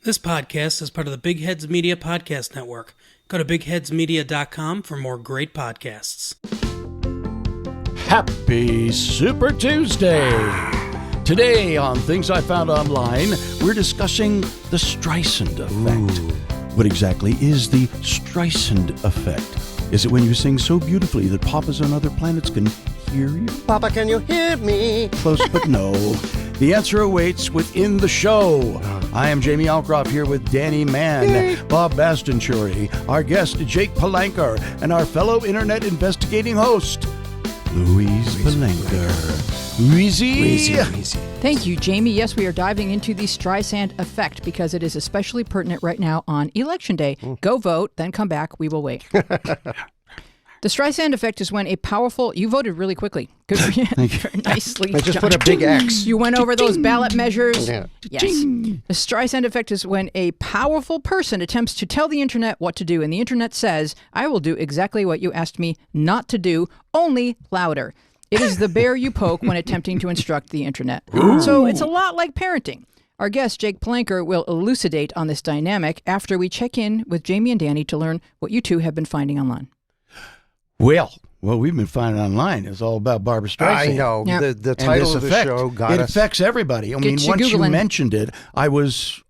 This podcast is part of the Big Heads Media Podcast Network. Go to bigheadsmedia.com for more great podcasts. Happy Super Tuesday! Today on Things I Found Online, we're discussing the Streisand Effect. Ooh. What exactly is the Streisand Effect? Is it when you sing so beautifully that papas on other planets can hear you? Papa, can you hear me? Close, but no. The answer awaits within the show. I am Jamie Alcroft here with Danny Mann, Bob Bastenchuri, our guest Jake Palanker, and our fellow internet investigating host, Louise Palanker. Louise. Thank you, Jamie. Yes, we are diving into the Streisand Effect because it is especially pertinent right now on Election Day. Go vote, then come back. We will wait. The Streisand Effect is when a powerful... You voted really quickly. Good for you. Nicely. I just put a big X. You went over those ballot measures. Yeah. Yes. The Streisand Effect is when a powerful person attempts to tell the internet what to do, and the internet says, I will do exactly what you asked me not to do, only louder. It is the bear you poke when attempting to instruct the internet. So it's a lot like parenting. Our guest, Jake Palanker, will elucidate on this dynamic after we check in with Jamie and Danny to learn what you two have been finding online. Well, what we've been finding online is all about Barbara Streisand. I know. Yep. The title of the show got it us. affects everybody. I mean, Get you once you Googling. mentioned it, I was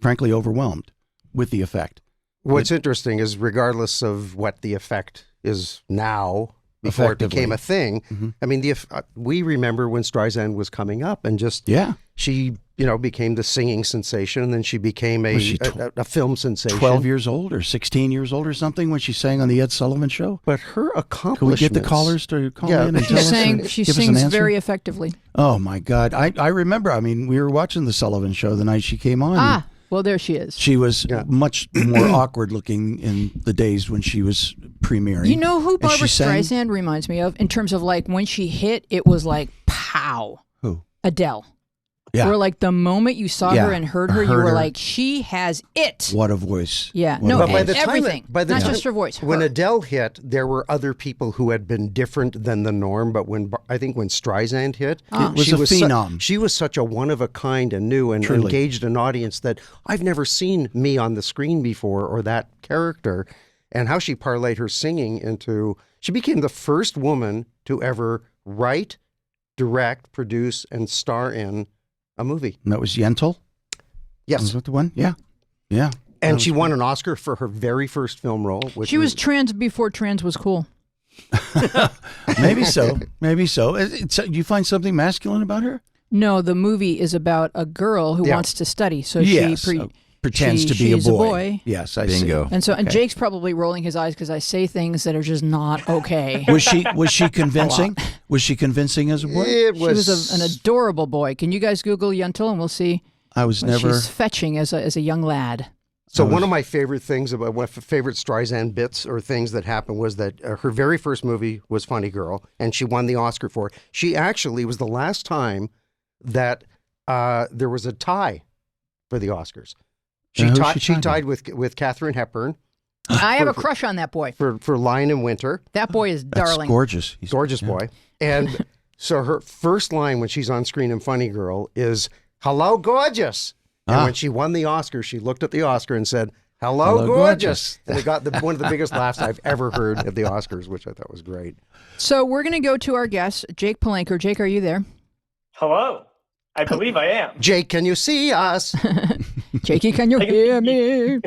frankly overwhelmed with the effect. What's interesting is regardless of what the effect is now, before it became a thing, I mean, we remember when Streisand was coming up and just, she, became the singing sensation, and then she became a film sensation. 12 years old or 16 years old or something when she sang on the Ed Sullivan Show? But her accomplishments... Can we get the callers to call in and tell us? She give us an sings answer? very effectively. Oh, my God. I remember, we were watching the Sullivan Show the night she came on. Well, there she is. She was much more awkward looking in the days when she was premiering. You know who Barbara sang? Streisand reminds me of in terms of like when she hit, it was like pow. Who? Adele. Yeah. Where like the moment you saw her and heard her, you Heard were her. like, she has it. What a voice. Yeah. What No, a But by voice. the time everything. by the Not time- just her voice. When her. Adele hit, there were other people who had been different than the norm. But I think when Streisand hit, It was she a was phenom. she was such a one of a kind and new and Truly. engaged an audience that I've never seen me on the screen before or that character. And how she parlayed her singing into, she became the first woman to ever write, direct, produce, and star in a movie. And that was Yentl? Yes. Was that the one? Yeah. Yeah. And she won an Oscar for her very first film role. Which She was trans before trans was cool. Maybe so. Maybe so. Do you find something masculine about her? No, the movie is about a girl who wants to study. So Yes. she Pretends to be a she's boy. Yes, I Bingo. see. And so, and Jake's probably rolling his eyes because I say things that are just not okay. Was she convincing? Was she convincing as a boy? It She was an adorable boy. Can you guys Google Yentl and we'll see I was what never. she's fetching as a young lad. So one of my favorite things about favorite Streisand bits or things that happened was that her very first movie was Funny Girl, and she won the Oscar for it. She actually was the last time that there was a tie for the Oscars. She who tied. she She tied tied with Katharine Hepburn I have a crush on that boy. for Lion in Winter. That boy is That's darling. gorgeous. Gorgeous boy. And so her first line when she's on screen in Funny Girl is "Hello, gorgeous." And when she won the Oscar, she looked at the Oscar and said, Hello, Hello, gorgeous. And it got one of the biggest laughs I've ever heard at the Oscars, which I thought was great. So we're going to go to our guest, Jake Palanker. Jake, are you there? Hello. I believe I am. Jake, can you see us? Jakey, can you hear me?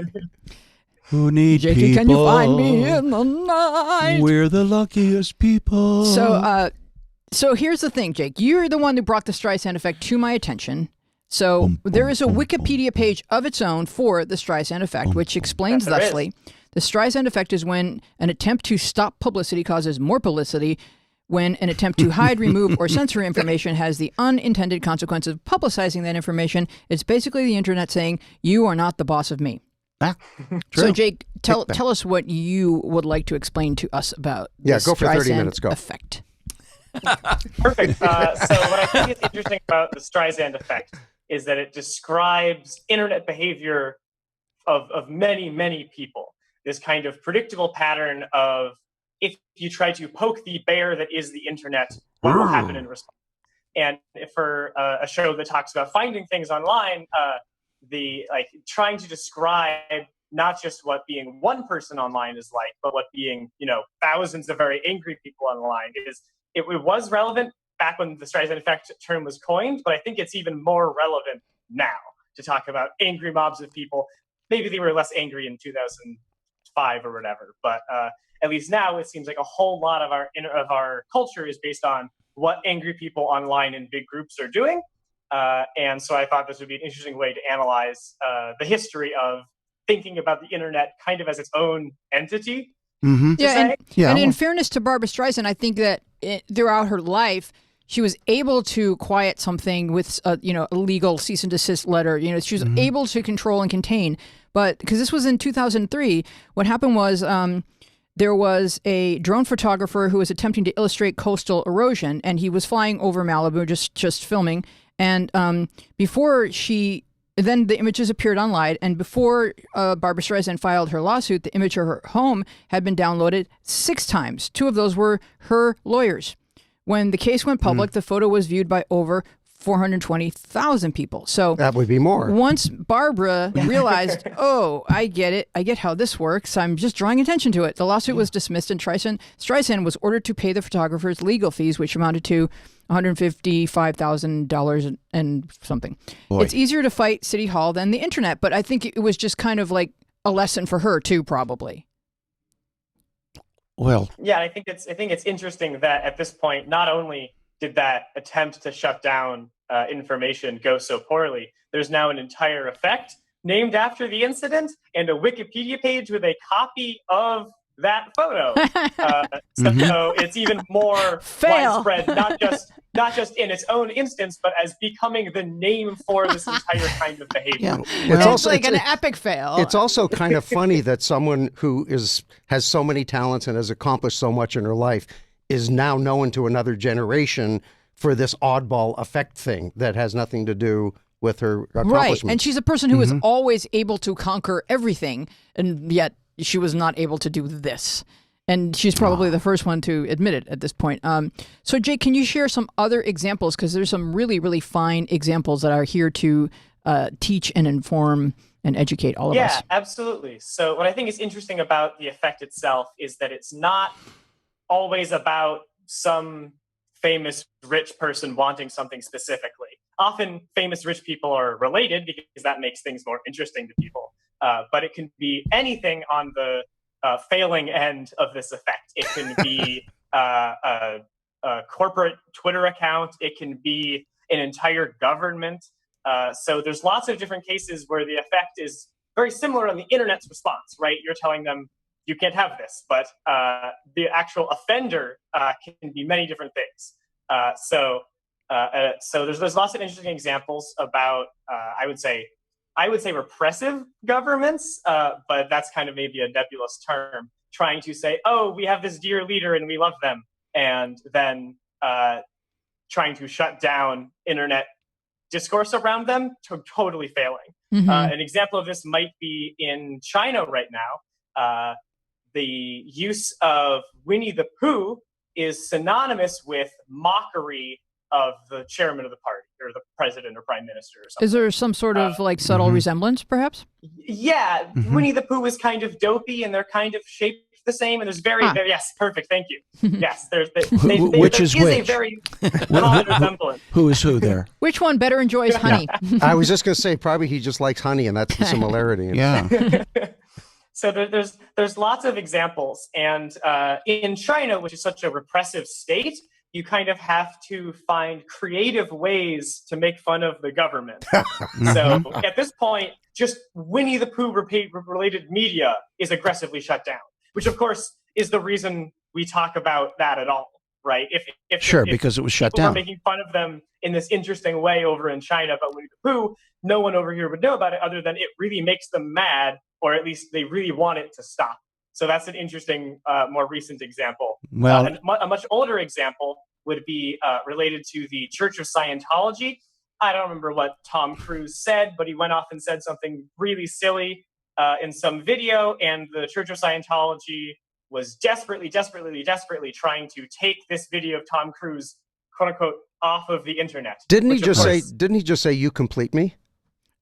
Who need Jakey, people? can you find me in the night? We're the luckiest people. So here's the thing, Jake. You're the one who brought the Streisand Effect to my attention. So there is a Wikipedia page of its own for the Streisand Effect, which explains Yes, there thusly, the Streisand Effect is when an attempt to stop publicity causes more publicity, when an attempt to hide, remove, or censor information has the unintended consequence of publicizing that information. It's basically the internet saying, you are not the boss of me. True. So, Jake, tell us what you would like to explain to us about Yeah, this go for 30 Streisand minutes, go. Effect. Perfect. So what I think is interesting about the Streisand Effect is that it describes internet behavior of many, many people. This kind of predictable pattern of if you try to poke the bear that is the internet, what will happen in response? And for a show that talks about finding things online, the trying to describe not just what being one person online is like, but what being, thousands of very angry people online is. It was relevant back when the Streisand Effect term was coined, but I think it's even more relevant now to talk about angry mobs of people. Maybe they were less angry in 2005 or whatever, but at least now it seems like a whole lot of our culture is based on what angry people online in big groups are doing. And so I thought this would be an interesting way to analyze the history of thinking about the internet kind of as its own entity. Mm-hmm. And in fairness to Barbra Streisand, I think that throughout her life, she was able to quiet something with a legal cease and desist letter. She was able to control and contain. But because this was in 2003, what happened was there was a drone photographer who was attempting to illustrate coastal erosion, and he was flying over Malibu, just filming. And then the images appeared online, and before Barbra Streisand filed her lawsuit, the image of her home had been downloaded 6 times. 2 of those were her lawyers. When the case went public, the photo was viewed by over 420,000 people. So that would be more. Once Barbara realized, I get it. I get how this works. I'm just drawing attention to it. The lawsuit was dismissed, and Streisand was ordered to pay the photographer's legal fees, which amounted to $155,000 and something. Boy. It's easier to fight City Hall than the internet, but I think it was just kind of like a lesson for her too, probably. Well, yeah, I think it's interesting that at this point, not only did that attempt to shut down information go so poorly, there's now an entire effect named after the incident and a Wikipedia page with a copy of that photo. So it's even more widespread, not just in its own instance, but as becoming the name for this entire kind of behavior. Yeah. It's an epic fail. It's also kind of funny that someone who has so many talents and has accomplished so much in her life is now known to another generation for this oddball effect thing that has nothing to do with her accomplishments. Right, and she's a person who was always able to conquer everything, and yet she was not able to do this. And she's probably the first one to admit it at this point. So, Jake, can you share some other examples? Because there's some really, really fine examples that are here to teach and inform and educate all of us. Yeah, absolutely. So what I think is interesting about the effect itself is that it's not always about some famous rich person wanting something specifically. Often famous rich people are related because that makes things more interesting to people. But it can be anything on the failing end of this effect. It can be a corporate Twitter account. It can be an entire government. So there's lots of different cases where the effect is very similar on the internet's response, right? You're telling them, you can't have this, but the actual offender can be many different things. So there's lots of interesting examples about, I would say repressive governments, but that's kind of maybe a nebulous term, trying to say, oh, we have this dear leader and we love them, and then trying to shut down internet discourse around them, totally failing. An example of this might be in China right now. The use of Winnie the Pooh is synonymous with mockery of the chairman of the party or the president or prime minister or something. Is there some sort of subtle resemblance, perhaps? Yeah, Winnie the Pooh is kind of dopey and they're kind of shaped the same, and there's very yes, perfect, thank you. Yes, which is a very common resemblance. Who is who there? Which one better enjoys honey? I was just going to say probably he just likes honey, and that's the similarity. Yeah. So there's lots of examples, and in China, which is such a repressive state, you kind of have to find creative ways to make fun of the government. So at this point, just Winnie the Pooh related media is aggressively shut down, which of course is the reason we talk about that at all, right? If because it was shut down. down. Making fun of them in this interesting way over in China about Winnie the Pooh, no one over here would know about it other than it really makes them mad, or at least they really want it to stop. So that's an interesting, more recent example. Well, a much older example would be related to the Church of Scientology. I don't remember what Tom Cruise said, but he went off and said something really silly in some video, and the Church of Scientology was desperately trying to take this video of Tom Cruise, quote unquote, off of the internet. Didn't he just say, "You complete me"?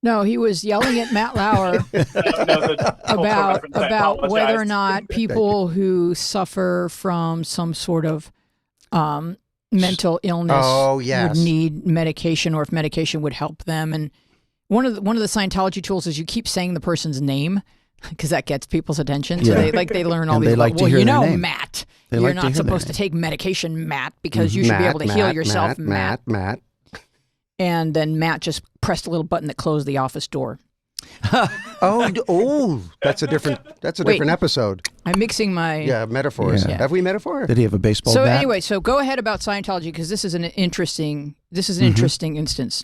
No, he was yelling at Matt Lauer about whether or not people who suffer from some sort of mental illness would need medication, or if medication would help them. And one of the Scientology tools is you keep saying the person's name, because that gets people's attention. So they learn all these. Like, well, Matt, you're not supposed to take medication, Matt, because you should be able to heal yourself, Matt. And then Matt just pressed a little button that closed the office door. That's a different episode. I'm mixing my metaphors. Yeah. Have we metaphor? Did he have a baseball bat? Anyway, so go ahead about Scientology, because this is an interesting instance.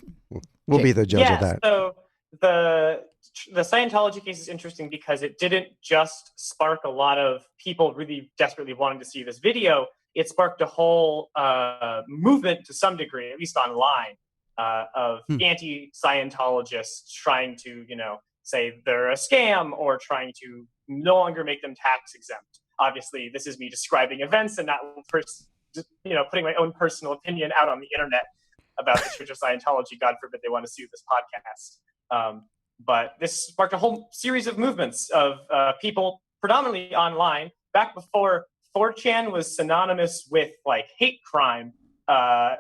We'll be the judge of that. So the Scientology case is interesting because it didn't just spark a lot of people really desperately wanting to see this video. It sparked a whole movement to some degree, at least online, of anti-Scientologists trying to, say they're a scam, or trying to no longer make them tax exempt. Obviously, this is me describing events and not putting my own personal opinion out on the internet about the Church of Scientology. God forbid they want to sue this podcast. But this sparked a whole series of movements of people, predominantly online, back before 4chan was synonymous with hate crime.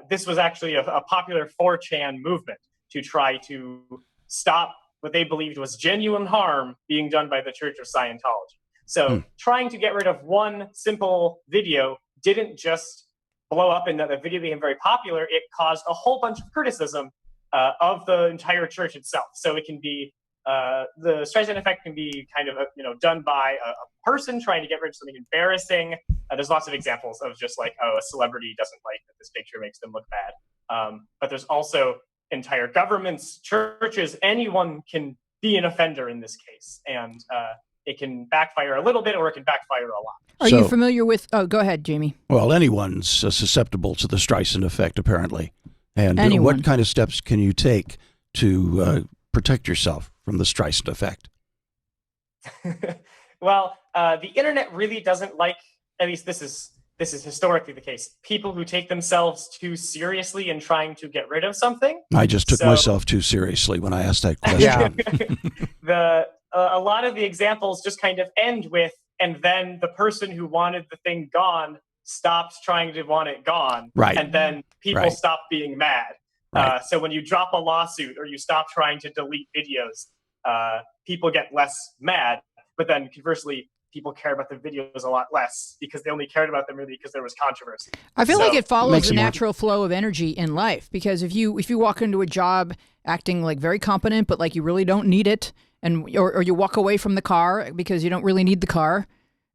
This was actually a popular 4chan movement to try to stop what they believed was genuine harm being done by the Church of Scientology. So trying to get rid of one simple video didn't just blow up and that the video became very popular. It caused a whole bunch of criticism of the entire church itself. So it can be the Streisand Effect can be kind of done by a person trying to get rid of something embarrassing. There's lots of examples of just a celebrity doesn't like that this picture makes them look bad. But there's also entire governments, churches, anyone can be an offender in this case. And it can backfire a little bit, or it can backfire a lot. Are you familiar with... Oh, go ahead, Jamie. Well, anyone's susceptible to the Streisand Effect, apparently. And Anyone. what kind of steps can you take to protect yourself from the Streisand Effect? Well, the internet really doesn't like, at least this is historically the case, people who take themselves too seriously in trying to get rid of something. I just took myself too seriously when I asked that question. A lot of the examples just kind of end with, and then the person who wanted the thing gone stops trying to want it gone. Right. And then people stop being mad. Right. So when you drop a lawsuit or you stop trying to delete videos, people get less mad. But then conversely, people care about the videos a lot less because they only cared about them really because there was controversy. I feel like it follows the natural flow of energy in life, because if you walk into a job acting very competent, but you really don't need it, or you walk away from the car because you don't really need the car,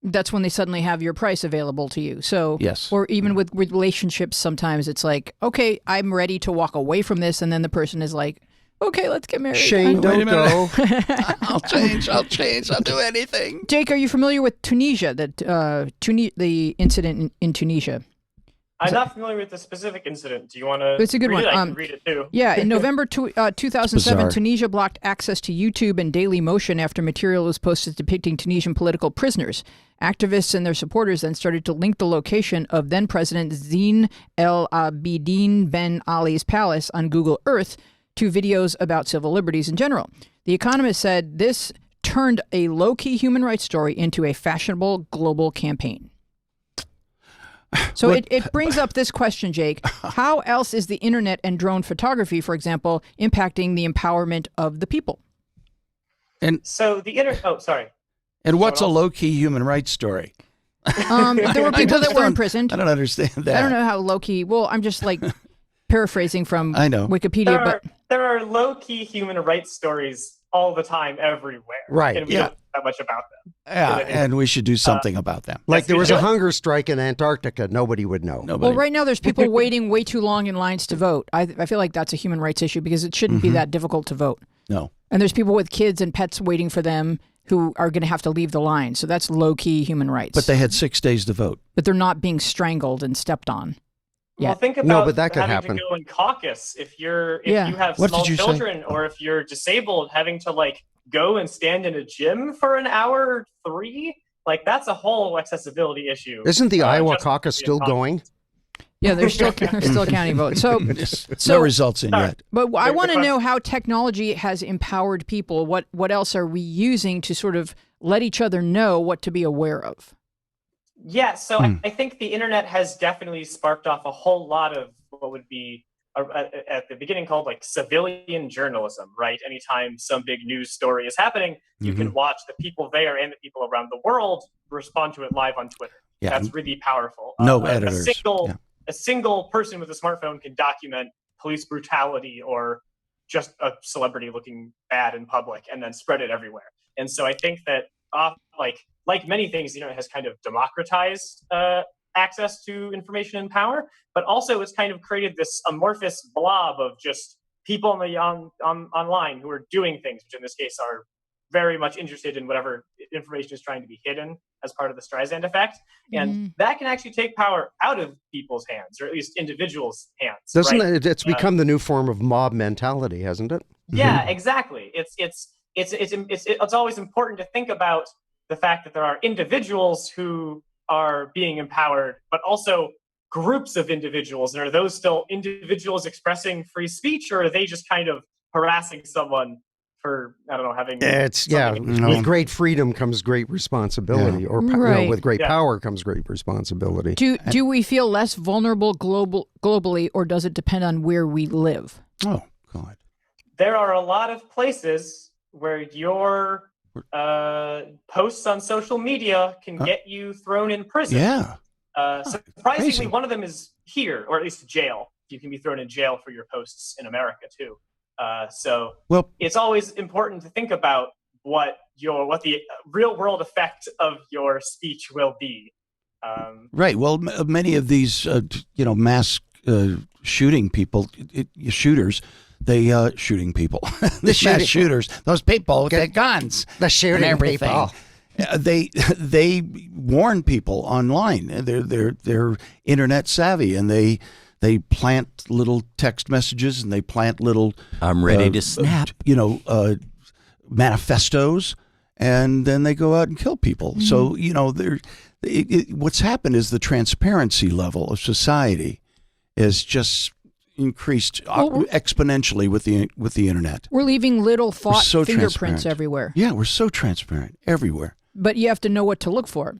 that's when they suddenly have your price available to you. So, yes. Or even with relationships, sometimes it's okay, I'm ready to walk away from this, and then the person is like, okay, let's get married. Shane, don't go. I'll change. I'll do anything. Jake, are you familiar with Tunisia, the incident in Tunisia? I'm not familiar with the specific incident. Do you want to It's a good one. I can read it too. Yeah, in November 2007, Bizarre. Tunisia blocked access to YouTube and Daily Motion after material was posted depicting Tunisian political prisoners. Activists and their supporters then started to link the location of then-President Zine El Abidine Ben Ali's palace on Google Earth to videos about civil liberties in general. The Economist said this turned a low-key human rights story into a fashionable global campaign. So it brings up this question, Jake. How else is the internet and drone photography, for example, impacting the empowerment of the people? And so the internet... Oh, sorry. And what's a low-key human rights story? There were people that were imprisoned. I don't understand that. I don't know how low-key... Well, I'm just paraphrasing from Wikipedia. There are low-key human rights stories all the time everywhere. Right. And we don't know that much about them. Yeah, and we should do something about them. There was a hunger strike in Antarctica. Nobody would know. Nobody. Well, right now there's people waiting way too long in lines to vote. I feel like that's a human rights issue because it shouldn't be that difficult to vote. No. And there's people with kids and pets waiting for them who are going to have to leave the line. So that's low-key human rights. But they had 6 days to vote. But they're not being strangled and stepped on. Well, think about but that could having happen. to go and caucus if you have small children or if you're disabled, having to go and stand in a gym for an hour or 3. That's a whole accessibility issue. Isn't the Iowa caucus still going? Yeah, they're still counting votes. So no results in yet. But I want to know how technology has empowered people. What else are we using to sort of let each other know what to be aware of? Yeah, so I think the internet has definitely sparked off a whole lot of what would be at the beginning called like civilian journalism, right? Anytime some big news story is happening, you can watch the people there and the people around the world respond to it live on Twitter. Yeah. That's really powerful. No editors. A single person with a smartphone can document police brutality or just a celebrity looking bad in public and then spread it everywhere. And so I think that like many things, the internet has kind of democratized access to information and power, but also it's kind of created this amorphous blob of just people online who are doing things, which in this case are very much interested in whatever information is trying to be hidden as part of the Streisand effect. And that can actually take power out of people's hands, or at least individuals' hands. Doesn't it? It's become the new form of mob mentality, hasn't it? Yeah, exactly. It's always important to think about the fact that there are individuals who are being empowered, but also groups of individuals. And are those still individuals expressing free speech, or are they just kind of harassing someone for, I don't know, having... With great freedom comes great responsibility, or with great power comes great responsibility. Do we feel less vulnerable globally, or does it depend on where we live? Oh, God. There are a lot of places where your posts on social media can get you thrown in prison. Yeah. Surprisingly, crazy. one of them is here, or at least jail. You can be thrown in jail for your posts in America too. So it's always important to think about what the real world effect of your speech will be. Right. Well, many of these, mass shooting people, shooters. They shooting people. The mass shooters. Those people with their guns. The shooting people. They warn people online. They're internet savvy, and they plant little text messages, and they plant little I'm ready to snap. Manifestos, and then they go out and kill people. So what's happened is the transparency level of society is just increased exponentially with the internet. We're leaving little thought fingerprints everywhere. Yeah, we're so transparent everywhere. But you have to know what to look for.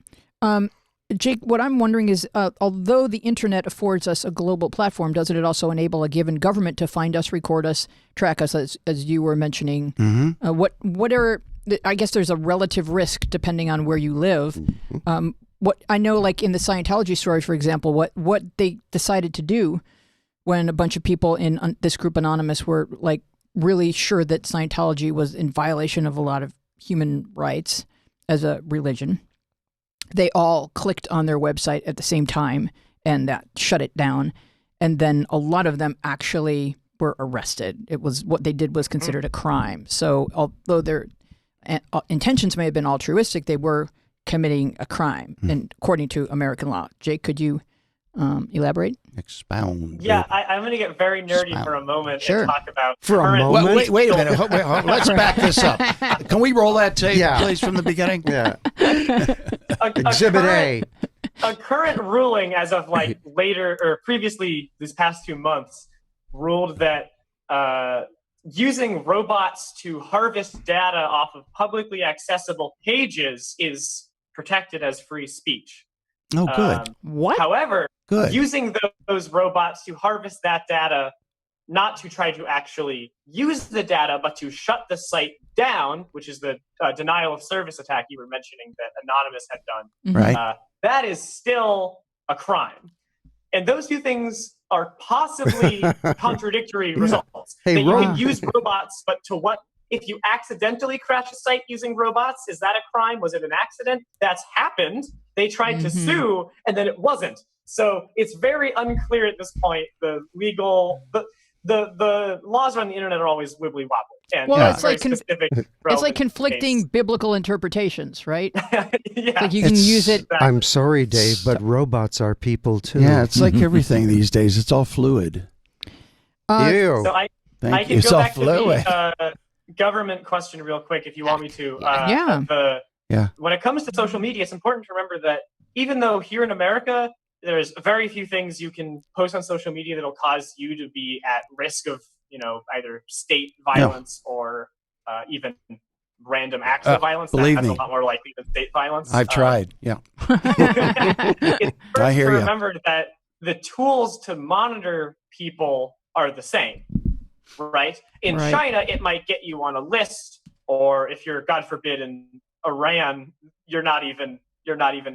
Jake, what I'm wondering is, although the internet affords us a global platform, doesn't it also enable a given government to find us, record us, track us, as you were mentioning? I guess there's a relative risk depending on where you live. What I know, like in the Scientology story, for example, what they decided to do when a bunch of people in this group Anonymous were like really sure that Scientology was in violation of a lot of human rights as a religion, they all clicked on their website at the same time, and that shut it down. And then a lot of them actually were arrested. It was what they did was considered a crime. So although their intentions may have been altruistic, they were committing a crime, and according to American law. Jake, could you elaborate? Expound. Yeah, I'm going to get very nerdy for a moment and talk about... Wait a minute. Let's back this up. Can we roll that tape, please, from the beginning? Yeah. Exhibit A. A current ruling as of later or previously these past 2 months ruled that using robots to harvest data off of publicly accessible pages is protected as free speech. Oh, good. What? However, using those robots to harvest that data, not to try to actually use the data, but to shut the site down, which is the denial of service attack you were mentioning that Anonymous had done. Right. That is still a crime. And those two things are possibly contradictory results. Hey, you can use robots, but to what? If you accidentally crash a site using robots, is that a crime? Was it an accident? That's happened. They tried to sue, and then it wasn't. So it's very unclear at this point. The laws around the internet are always wibbly wobbly. And it's like conflicting biblical interpretations, right? Yeah. Like you can use it. I'm sorry, Dave, but robots are people too. Yeah, it's like everything these days. It's all fluid. So I can it's go all back fluid. to the government question real quick if you want me to. When it comes to social media, it's important to remember that even though here in America, there's very few things you can post on social media that'll cause you to be at risk of, either state violence or even random acts of violence. Believe That's me. a lot more likely than state violence. I've tried. Yeah. It's I hear to you. remember that the tools to monitor people are the same, right? In Right. China, it might get you on a list, or if you're, God forbid, in Iran, you're not even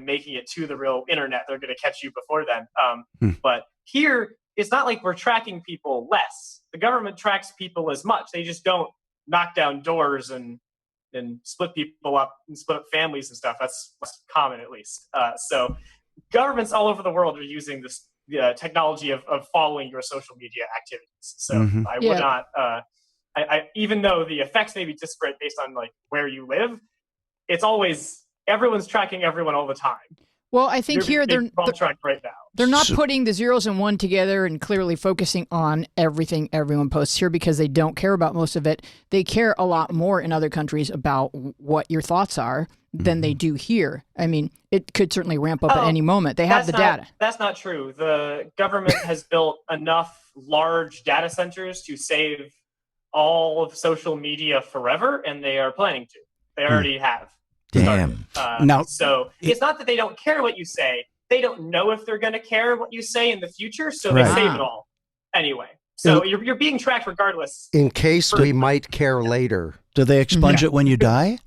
making it to the real internet. They're going to catch you before then. But here, it's not like we're tracking people less. The government tracks people as much. They just don't knock down doors and split people up and split up families and stuff. That's common, at least. So governments all over the world are using this technology of following your social media activities. So I would not, even though the effects may be disparate based on like where you live, it's always everyone's tracking everyone all the time. Well, I think here they're tracked right now. They're not putting the zeros and one together and clearly focusing on everything everyone posts here because they don't care about most of it. They care a lot more in other countries about what your thoughts are than they do here. I mean, it could certainly ramp up at any moment. They have the data. That's not true. The government has built enough large data centers to save all of social media forever, and they are planning to. They already have. Damn. So it's not that they don't care what you say. They don't know if they're going to care what you say in the future, so they save it all anyway. So you're being tracked regardless. In case we might care later. Do they expunge it when you die?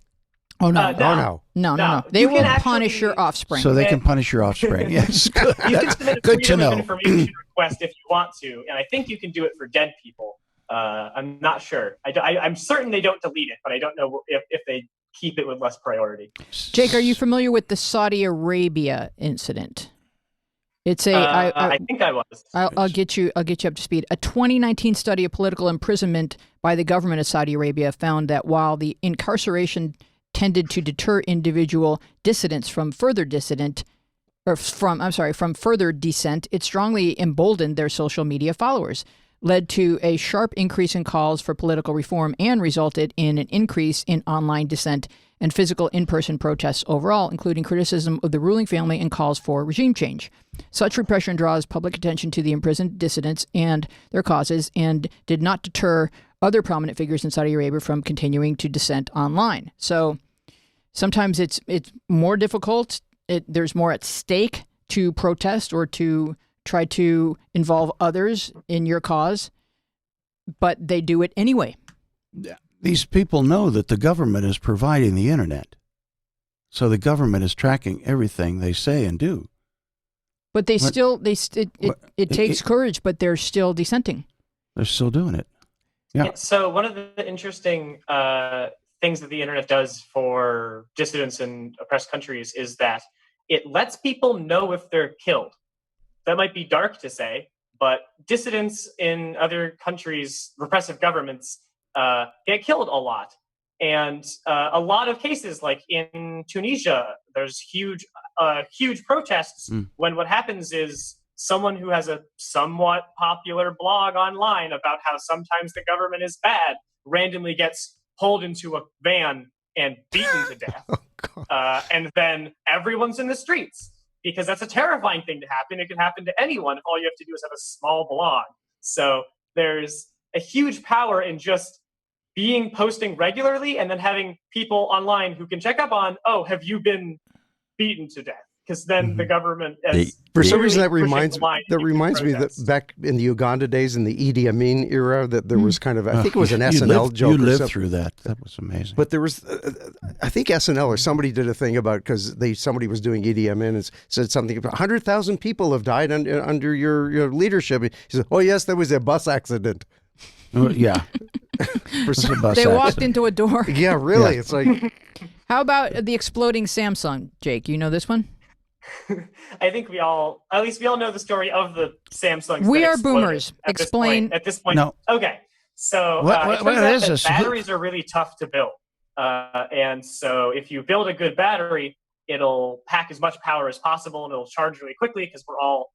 Oh, no. No. They You will can punish actually- your offspring. So they can punish your offspring. Yes, good. You can submit a Good to freedom of know. information request if you want to, and I think you can do it for dead people. I'm not sure. I'm certain they don't delete it, but I don't know if they keep it with less priority. Jake, are you familiar with the Saudi Arabia incident? It's a. I think I was. I'll get you up to speed. A 2019 study of political imprisonment by the government of Saudi Arabia found that while the incarceration tended to deter individual dissidents from further dissent, it strongly emboldened their social media followers, led to a sharp increase in calls for political reform, and resulted in an increase in online dissent and physical in-person protests overall, including criticism of the ruling family and calls for regime change. Such repression draws public attention to the imprisoned dissidents and their causes, and did not deter other prominent figures in Saudi Arabia from continuing to dissent online. So sometimes it's more difficult. There's more at stake to protest or to try to involve others in your cause, but they do it anyway. These people know that the government is providing the internet. So the government is tracking everything they say and do. But it takes courage, but they're still dissenting. They're still doing it. Yeah. So one of the interesting things that the internet does for dissidents in oppressed countries is that it lets people know if they're killed. That might be dark to say, but dissidents in other countries, repressive governments, get killed a lot. And a lot of cases, like in Tunisia, there's huge protests when what happens is someone who has a somewhat popular blog online about how sometimes the government is bad randomly gets pulled into a van and beaten to death. And then everyone's in the streets, because that's a terrifying thing to happen. It can happen to anyone. All you have to do is have a small blog. So there's a huge power in just posting regularly and then having people online who can check up on, oh, have you been beaten to death? Because then the government, for some reason, that reminds me that back in the Uganda days, in the Idi Amin era, that there was kind of, I think it was an SNL joke. You lived through that. That was amazing. But there was, I think SNL or somebody did a thing about, because somebody was doing Idi Amin and said something about 100,000 people have died under your leadership. He said, oh yes, there was a bus accident. Yeah. They walked into a door. Yeah, really. Yeah. It's like. How about the exploding Samsung, Jake? You know this one? I think we all know the story of the Samsung. We are boomers. Explain. At this point. No. Okay. So batteries are really tough to build. And so if you build a good battery, it'll pack as much power as possible and it'll charge really quickly, because we're all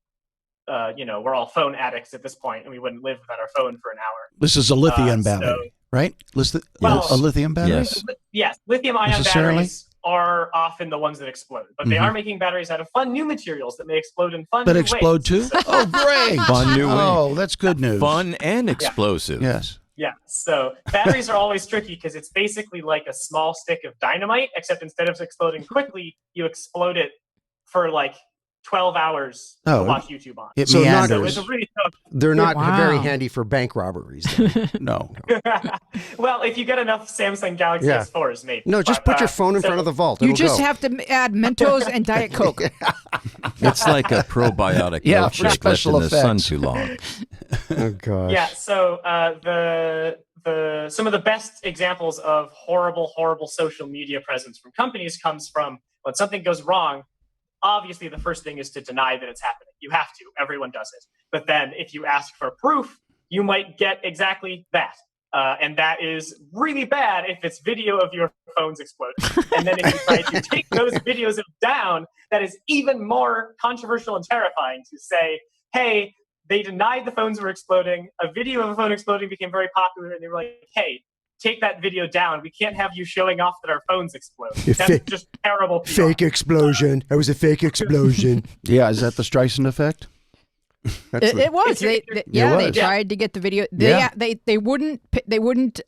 phone addicts at this point, and we wouldn't live without our phone for an hour. This is a lithium battery, right? A lithium battery? Yes. Lithium-ion batteries are often the ones that explode. But they are making batteries out of fun new materials that may explode in fun But new explode ways. too? Oh, great. Fun new way. Oh, that's good news. Fun and explosive. Yes. Yeah, so batteries are always tricky because it's basically like a small stick of dynamite, except instead of exploding quickly, you explode it for like 12 hours to watch YouTube on. It So meanders. So it's a really tough. They're not Wow. very handy for bank robberies. Then. No. Well, if you get enough Samsung Galaxy Yeah. S4s, maybe. No, just But, put your phone in front of the vault. You It'll just go. have to add Mentos and Diet Coke. It's like a probiotic Yeah, for milkshake left special in the sun effects. too long. Oh gosh. Yeah, so the some of the best examples of horrible social media presence from companies comes from when something goes wrong. Obviously, the first thing is to deny that it's happening. You have to. Everyone does it. But then if you ask for proof, you might get exactly that. And that is really bad if it's video of your phones exploding. And then if you try to take those videos down, that is even more controversial and terrifying to say, hey, they denied the phones were exploding. A video of a phone exploding became very popular. And they were like, hey, take that video down. We can't have you showing off that our phones explode. That's just terrible PR. Fake explosion. That was a fake explosion. Yeah, is that the Streisand effect? It was. They was. tried to get the video. They wouldn't.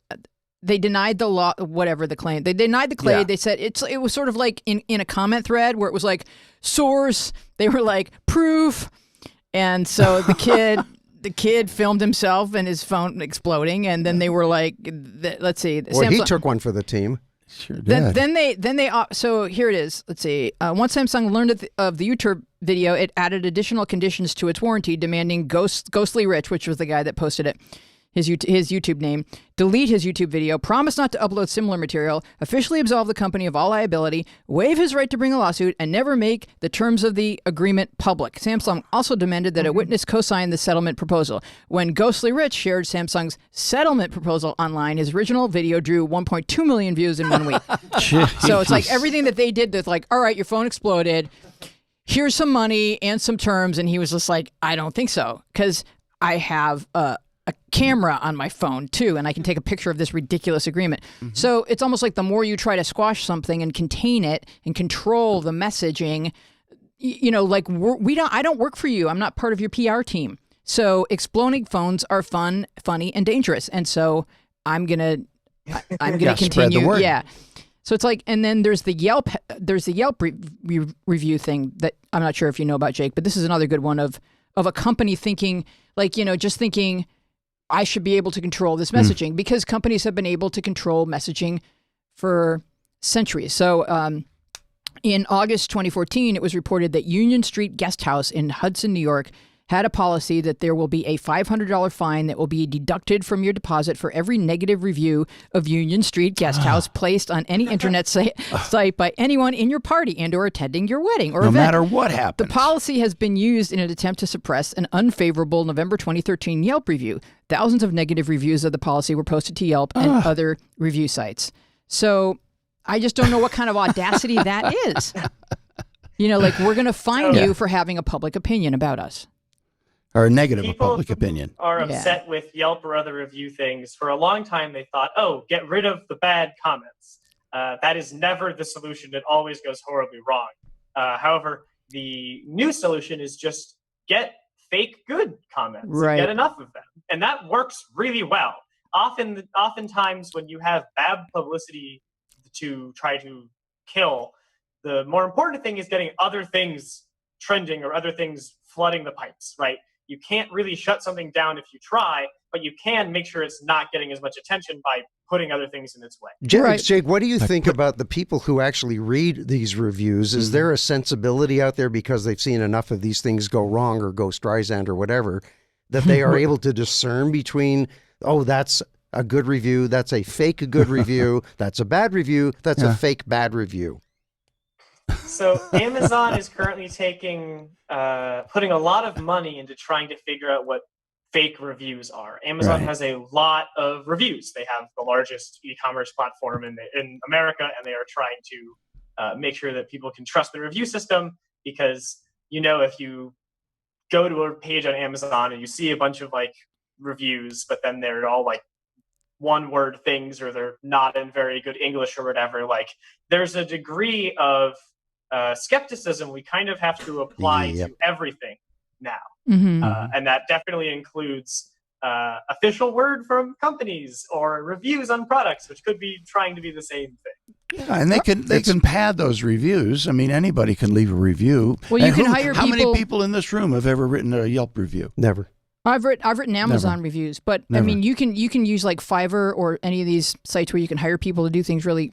They denied the law. Whatever the claim. They denied the claim. Yeah. They said it was sort of like in a comment thread where it was like source. They were like proof, and so the kid. The kid filmed himself and his phone exploding, and then they were like, "Let's see." Well, he took one for the team. Sure did. Then they so here it is. Let's see. Once Samsung learned of the YouTube video, it added additional conditions to its warranty, demanding Ghostly Rich, which was the guy that posted it, his YouTube name, delete his YouTube video, promise not to upload similar material, officially absolve the company of all liability, waive his right to bring a lawsuit, and never make the terms of the agreement public. Samsung also demanded that a witness co-sign the settlement proposal. When Ghostly Rich shared Samsung's settlement proposal online, his original video drew 1.2 million views in 1 week. So it's like everything that they did that's like, all right, your phone exploded, here's some money and some terms, and he was just like, I don't think so, because I have a camera on my phone too, and I can take a picture of this ridiculous agreement. So it's almost like the more you try to squash something and contain it and control the messaging, like I don't work for you. I'm not part of your PR team. So exploding phones are fun, funny, and dangerous. And so I'm gonna continue. Spread the word. Yeah. So it's like, and then there's the Yelp review thing that I'm not sure if you know about, Jake, but this is another good one of a company thinking just thinking, I should be able to control this messaging because companies have been able to control messaging for centuries. So in August 2014, it was reported that Union Street Guest House in Hudson, New York, had a policy that there will be a $500 fine that will be deducted from your deposit for every negative review of Union Street Guest House placed on any internet site by anyone in your party and or attending your wedding or No event. matter what happens. The policy has been used in an attempt to suppress an unfavorable November 2013 Yelp review. Thousands of negative reviews of the policy were posted to Yelp and other review sites. So I just don't know what kind of audacity that is. We're going to fine you for having a public opinion about us. Or a negative People public opinion. Are upset with Yelp or other review things. For a long time, they thought, get rid of the bad comments. That is never the solution. It always goes horribly wrong. However, the new solution is just get fake good comments. Right. And get enough of them. And that works really well. Oftentimes, when you have bad publicity to try to kill, the more important thing is getting other things trending or other things flooding the pipes, right? You can't really shut something down if you try, but you can make sure it's not getting as much attention by putting other things in its way. Jake, what do you think about the people who actually read these reviews? Is there a sensibility out there because they've seen enough of these things go wrong or go Streisand or whatever that they are able to discern between, that's a good review, that's a fake good review, that's a bad review, that's a fake bad review? So Amazon is currently putting a lot of money into trying to figure out what fake reviews are. Amazon has a lot of reviews. They have the largest e-commerce platform in America, and they are trying to make sure that people can trust the review system because, if you go to a page on Amazon and you see a bunch of reviews, but then they're all one-word things, or they're not in very good English or whatever. Like, there's a degree of skepticism we kind of have to apply to everything now. And that definitely includes official word from companies or reviews on products, which could be trying to be the same thing. Yeah, and they can pad those reviews. I mean, anybody can leave a review. Well, you can hire How people. many people in this room have ever written a Yelp review? Never. I've written Amazon reviews, but I mean, you can use like Fiverr or any of these sites where you can hire people to do things really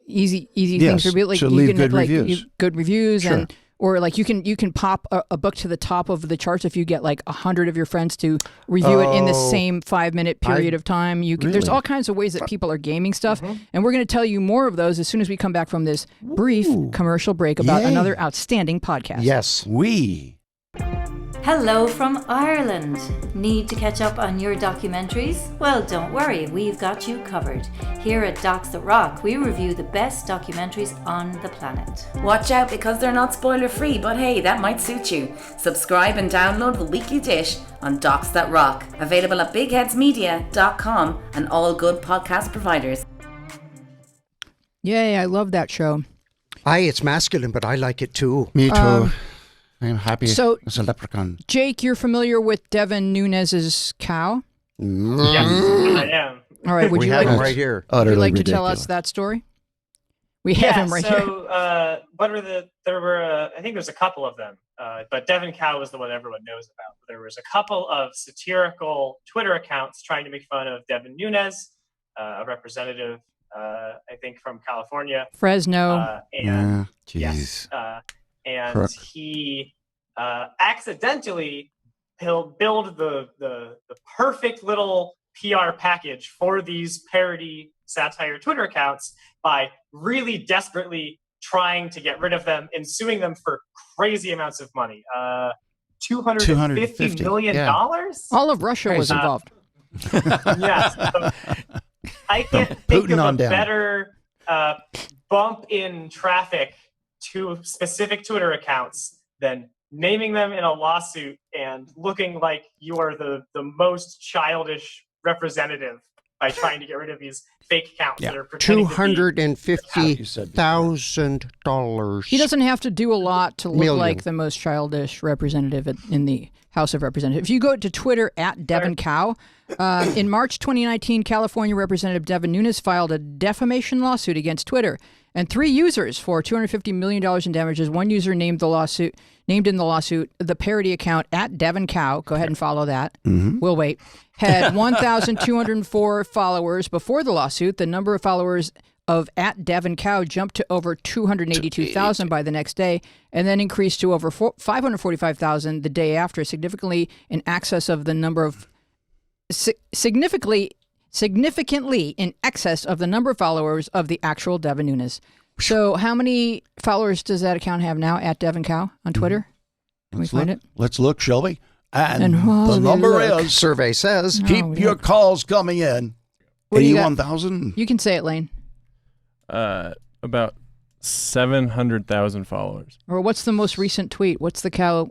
easy things for people. Like, so you leave can good like reviews. Good reviews, Sure. or like you can pop a book to the top of the charts if you get like 100 of your friends to review it in the same 5-minute period of time. There's all kinds of ways that people are gaming stuff, and we're going to tell you more of those as soon as we come back from this brief commercial break about another outstanding podcast. Yes. Hello from Ireland. Need to catch up on your documentaries? Well, don't worry, we've got you covered. Here at Docs That Rock, we review the best documentaries on the planet. Watch out because they're not spoiler free, but hey, that might suit you. Subscribe and download the weekly dish on Docs That Rock, available at bigheadsmedia.com and all good podcast providers. Yay, I love that show. It's masculine, but I like it too. Me too. I'm happy so, as a leprechaun. Jake, you're familiar with Devin Nunes's cow? Yes, I am. All right, would we you have like, him right here. Would you like to ridiculous. tell us that story? We have him right here. What were there were, I think there's a couple of them, but Devin Cow was the one everyone knows about. There was a couple of satirical Twitter accounts trying to make fun of Devin Nunes, a representative, I think from California. Fresno. And Jeez. and Crook. he accidentally build the perfect little PR package for these parody satire Twitter accounts by really desperately trying to get rid of them and suing them for crazy amounts of money. $250 million? All of Russia was involved. Yes. So I can't think Putin of on a down. better bump in traffic to specific Twitter accounts than naming them in a lawsuit and looking like you are the most childish representative by trying to get rid of these fake accounts that are pretending to be $250,000. He doesn't have to do a lot to look like the most childish representative in the House of Representatives. If you go to Twitter at Devin Cow, in March 2019, California Representative Devin Nunes filed a defamation lawsuit against Twitter and 3 users for $250 million in damages. One user named in the lawsuit the parody account at Devin Cow. Go ahead and follow that. We'll wait. Had 1,204 followers before the lawsuit. The number of followers of at Devin Cow jumped to over 282,000 by the next day, and then increased to over 545,000 the day after, significantly in excess of the number of significantly in excess of the number of followers of the actual Devin Nunes. So how many followers does that account have now at Devin Cow on Twitter? Can we find it? Let's look, shall we? And while the we number look- is, Survey says. keep your calls coming in. What do you got? 81,000. You can say it, Lane. About 700,000 followers. Or what's the most recent tweet? What's the cow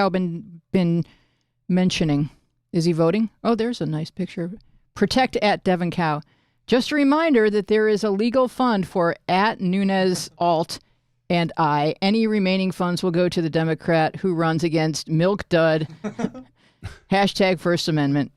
been mentioning? Is he voting? Oh, there's a nice picture of it. Protect at Devin Cow. Just a reminder that there is a legal fund for at Nunes Alt and I. Any remaining funds will go to the Democrat who runs against Milk Dud. Hashtag First Amendment.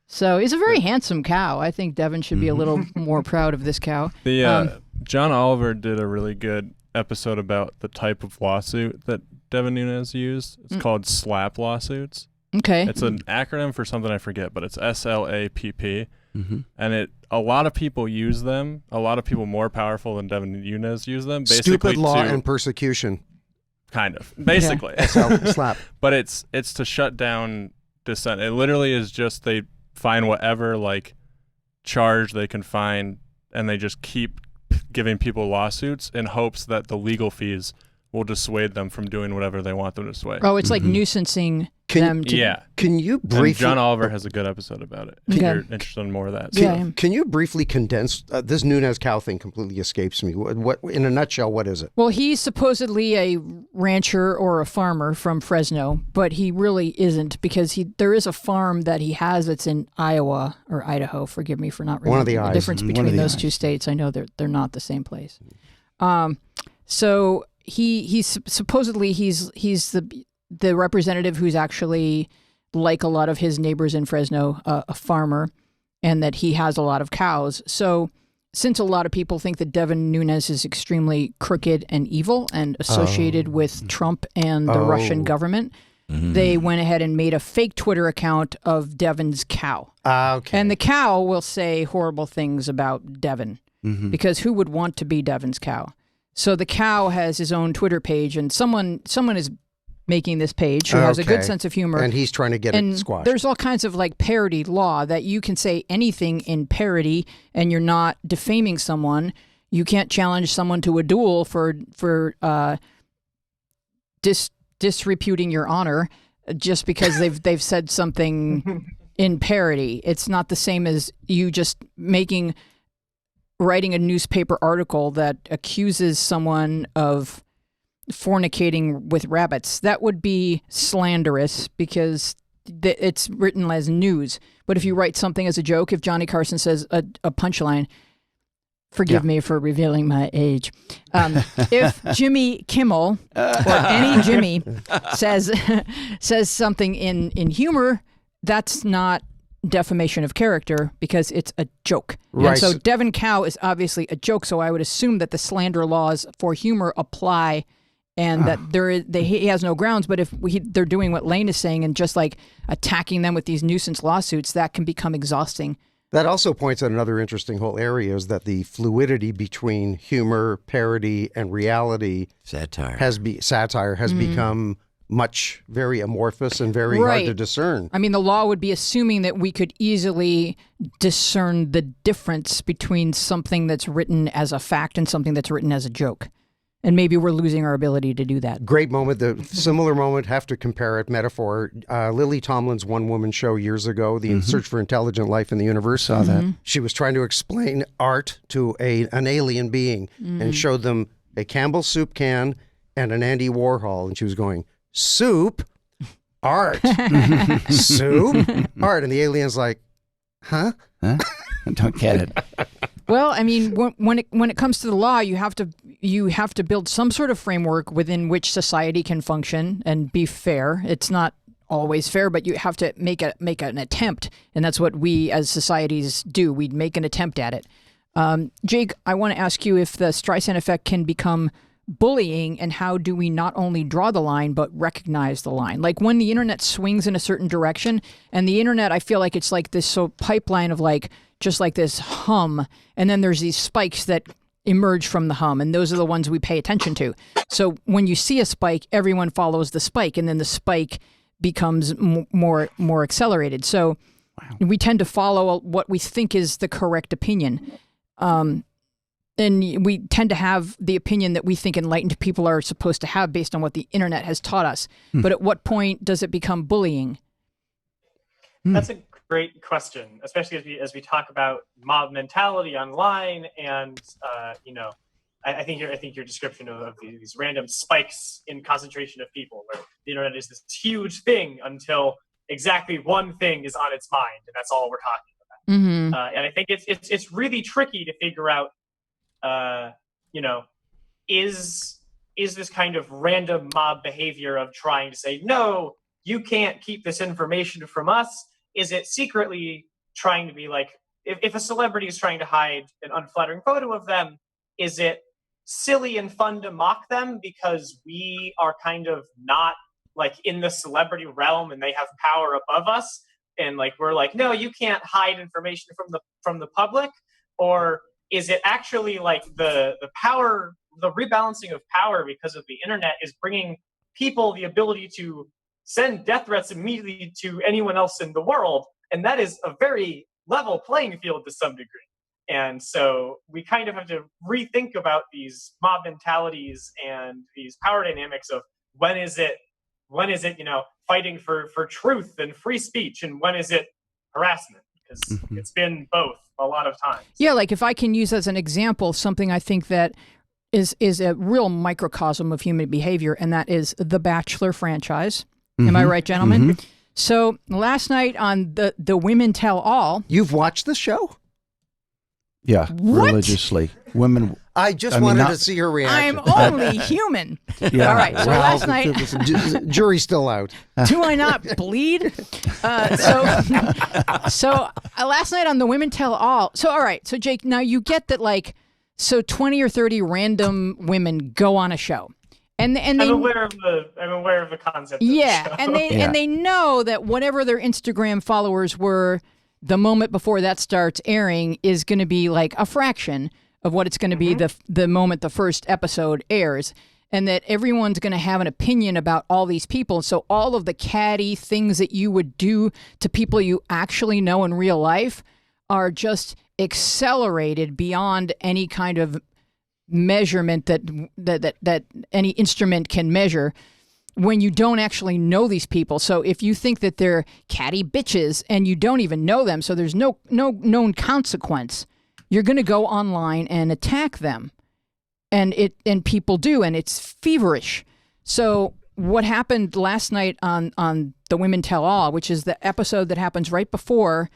So he's a very handsome cow. I think Devin should be a little more proud of this cow. John Oliver did a really good episode about the type of lawsuit that Devin Nunes used. It's called SLAP lawsuits. Okay. It's an acronym for something I forget, but it's SLAPP. And a lot of people use them. A lot of people more powerful than Devin Nunes use them. Basically Stupid law and persecution. Kind of. Basically. Slap. But it's to shut down dissent. It literally is just they find whatever like charge they can find, and they just keep giving people lawsuits in hopes that the legal fees will dissuade them from doing whatever they want them to dissuade. Oh, it's like nuisancing them to. Yeah. Can you And briefly? John Oliver has a good episode about it. If Okay. you're interested in more of that. Can you briefly condense this Nunez cow thing? Completely escapes me. What in a nutshell? What is it? Well, he's supposedly a rancher or a farmer from Fresno, but he really isn't, because there is a farm that he has that's in Iowa or Idaho. Forgive me for not remembering One of the the eyes. difference between those two states. I know they're not the same place. So he's supposedly he's the representative who's actually, like a lot of his neighbors in Fresno, a farmer, and that he has a lot of cows. So since a lot of people think that Devin Nunes is extremely crooked and evil and associated with Trump and the Russian government, they went ahead and made a fake Twitter account of Devin's cow. Okay. And the cow will say horrible things about Devin, because who would want to be Devin's cow? So the cow has his own Twitter page, and someone is making this page who has a good sense of humor, and he's trying to get it squashed. There's all kinds of like parody law that you can say anything in parody, and you're not defaming someone. You can't challenge someone to a duel for disreputing your honor just because they've said something in parody. It's not the same as you just writing a newspaper article that accuses someone of fornicating with rabbits. That would be slanderous because it's written as news. But if you write something as a joke, if Johnny Carson says a punchline, forgive me for revealing my age. If Jimmy Kimmel or any Jimmy says something in humor, that's not defamation of character because it's a joke. Right. And so Devin Cow is obviously a joke. So I would assume that the slander laws for humor apply, and that he has no grounds. But if they're doing what Lane is saying and just like attacking them with these nuisance lawsuits, that can become exhausting. That also points out another interesting whole area, is that the fluidity between humor, parody, and reality Satire has become very amorphous and very hard to discern. I mean, the law would be assuming that we could easily discern the difference between something that's written as a fact and something that's written as a joke. And maybe we're losing our ability to do that. Great moment. The similar moment, have to compare it, metaphor. Lily Tomlin's one-woman show years ago, The Search for Intelligent Life in the Universe. Saw that. She was trying to explain art to an alien being and showed them a Campbell's soup can and an Andy Warhol. And she was going, soup, art, soup, art. And the alien's like, huh? I don't get it. Well, I mean, when it comes to the law, you have to build some sort of framework within which society can function and be fair. It's not always fair, but you have to make an attempt, and that's what we as societies do. We make an attempt at it. Jake, I want to ask you if the Streisand effect can become bullying, and how do we not only draw the line but recognize the line? Like when the internet swings in a certain direction, and the internet, I feel like it's like this pipeline of like just like this hum, and then there's these spikes that emerge from the hum, and those are the ones we pay attention to. So when you see a spike, everyone follows the spike, and then the spike becomes more accelerated. So we tend to follow what we think is the correct opinion. And we tend to have the opinion that we think enlightened people are supposed to have based on what the internet has taught us. But at what point does it become bullying? That's a great question, especially as we talk about mob mentality online, and I think your description of these random spikes in concentration of people, where the internet is this huge thing until exactly one thing is on its mind, and that's all we're talking about. And I think it's really tricky to figure out, is this kind of random mob behavior of trying to say, no, you can't keep this information from us? Is it secretly trying to be like, if a celebrity is trying to hide an unflattering photo of them, is it silly and fun to mock them because we are kind of not like in the celebrity realm and they have power above us? And like, we're like, no, you can't hide information from the public? Or is it actually like the power, the rebalancing of power because of the internet is bringing people the ability to send death threats immediately to anyone else in the world? And that is a very level playing field to some degree. And so we kind of have to rethink about these mob mentalities and these power dynamics of when is it when is it, fighting for truth and free speech, and when is it harassment? Because it's been both a lot of times. Yeah, like if I can use as an example something I think that is a real microcosm of human behavior, and that is the Bachelor franchise. Am I right, gentlemen? So last night on the Women Tell All. You've watched the show? Yeah, What? religiously. Women. I wanted to see her reaction. I'm only human. Yeah. All right. So last night, Jury's still out. do I not bleed? So last night on the Women Tell All. So all right. So Jake, now you get that, like, so 20 or 30 random women go on a show. And they, I'm aware of the concept. Yeah, of the show. and they know that whatever their Instagram followers were the moment before that starts airing is going to be like a fraction of what it's going to be the moment the first episode airs, and that everyone's going to have an opinion about all these people. So all of the catty things that you would do to people you actually know in real life are just accelerated beyond any kind of measurement that any instrument can measure when you don't actually know these people. So if you think that they're catty bitches and you don't even know them, so there's no known consequence, you're going to go online and attack them. And people do, and it's feverish. So what happened last night on The Women Tell All, which is the episode that happens right before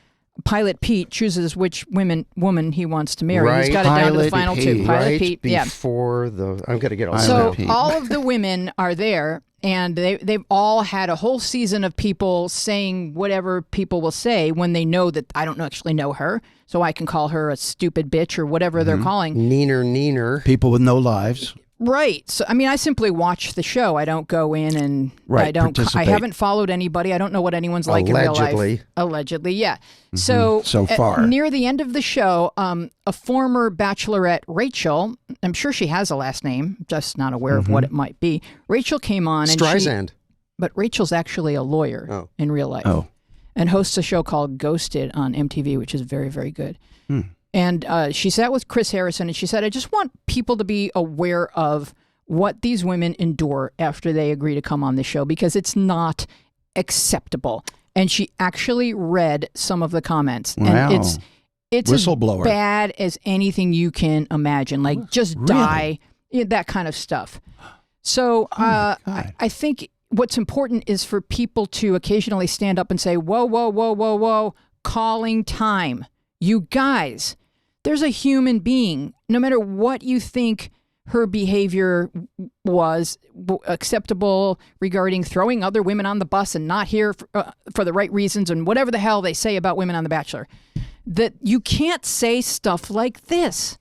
Pilot Pete chooses which woman he wants to marry. Right. He's got it down to the final two. Pilot Pete, before I'm going to get all So that. all of the women are there, and they've all had a whole season of people saying whatever people will say when they know that I don't actually know her, so I can call her a stupid bitch or whatever they're calling. Neener. People with no lives. Right. So I mean, I simply watch the show. I don't go in and participate. I haven't followed anybody. I don't know what anyone's like in real life. Allegedly, yeah. So far, near the end of the show, a former bachelorette, Rachel, I'm sure she has a last name, just not aware of what it might be. Rachel came on, and Streisand. but Rachel's actually a lawyer in real life, and hosts a show called Ghosted on MTV, which is very, very good. And she sat with Chris Harrison, and she said, I just want people to be aware of what these women endure after they agree to come on the show, because it's not acceptable. And she actually read some of the comments. Wow. And it's as Whistleblower. bad as anything you can imagine. Like, just die, that kind of stuff. So I think what's important is for people to occasionally stand up and say, whoa, whoa, whoa, whoa, whoa, calling time. You guys, there's a human being, no matter what you think her behavior was acceptable regarding throwing other women on the bus and not here for the right reasons and whatever the hell they say about women on The Bachelor, that you can't say stuff like this.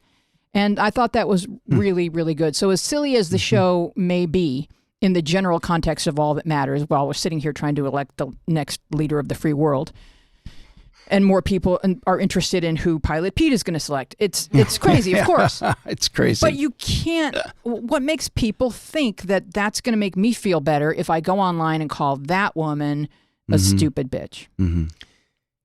And I thought that was really, really good. So as silly as the show may be in the general context of all that matters, while we're sitting here trying to elect the next leader of the free world, and more people are interested in who Pilot Pete is going to select. It's crazy, of course. It's crazy. But you can't... What makes people think that that's going to make me feel better if I go online and call that woman a stupid bitch?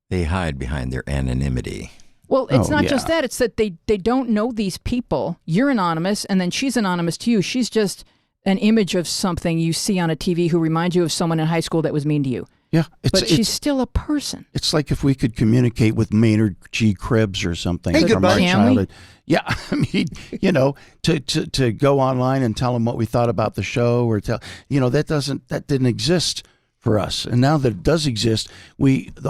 They hide behind their anonymity. Well, it's not just that. It's that they don't know these people. You're anonymous, and then she's anonymous to you. She's just an image of something you see on a TV who reminds you of someone in high school that was mean to you. Yeah, but she's still a person. It's like if we could communicate with Maynard G. Krebs or something from our childhood. Yeah, I mean, to go online and tell them what we thought about the show, or that didn't exist for us. And now that it does exist,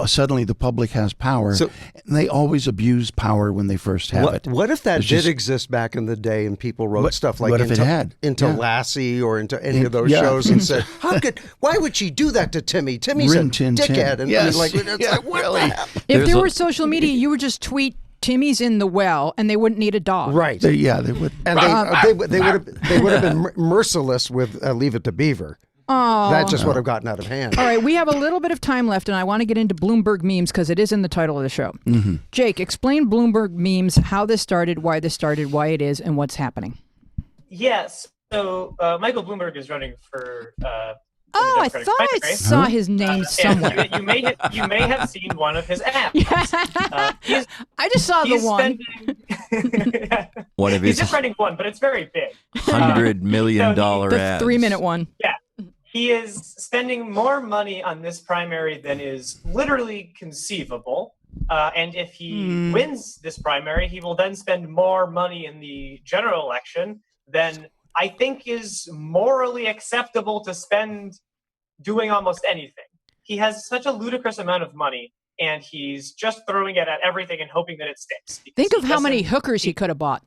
suddenly the public has power. So, and they always abuse power when they first have it. What if that did exist back in the day and people wrote stuff like into Lassie or into any of those shows and said, why would she do that to Timmy? Timmy's a dickhead. And yes. what the hell? If there were social media, you would just tweet Timmy's in the well, and they wouldn't need a dog. Right. They would. And they would have been merciless with Leave It to Beaver. Oh. That just would have gotten out of hand. All right, we have a little bit of time left, and I want to get into Bloomberg Memes because it is in the title of the show. Jake, explain Bloomberg Memes, how this started, why it is, and what's happening. Yes. So Michael Bloomberg is running for I thought I saw his name somewhere. You may have seen one of his ads. I just saw the one. One of his. He's just running one, but it's very big. $100 million ad. The 3-minute one. Yeah. he is spending more money on this primary than is literally conceivable. And if he wins this primary, he will then spend more money in the general election than I think is morally acceptable to spend doing almost anything. He has such a ludicrous amount of money, and he's just throwing it at everything and hoping that it sticks. Think of how many hookers he could have bought.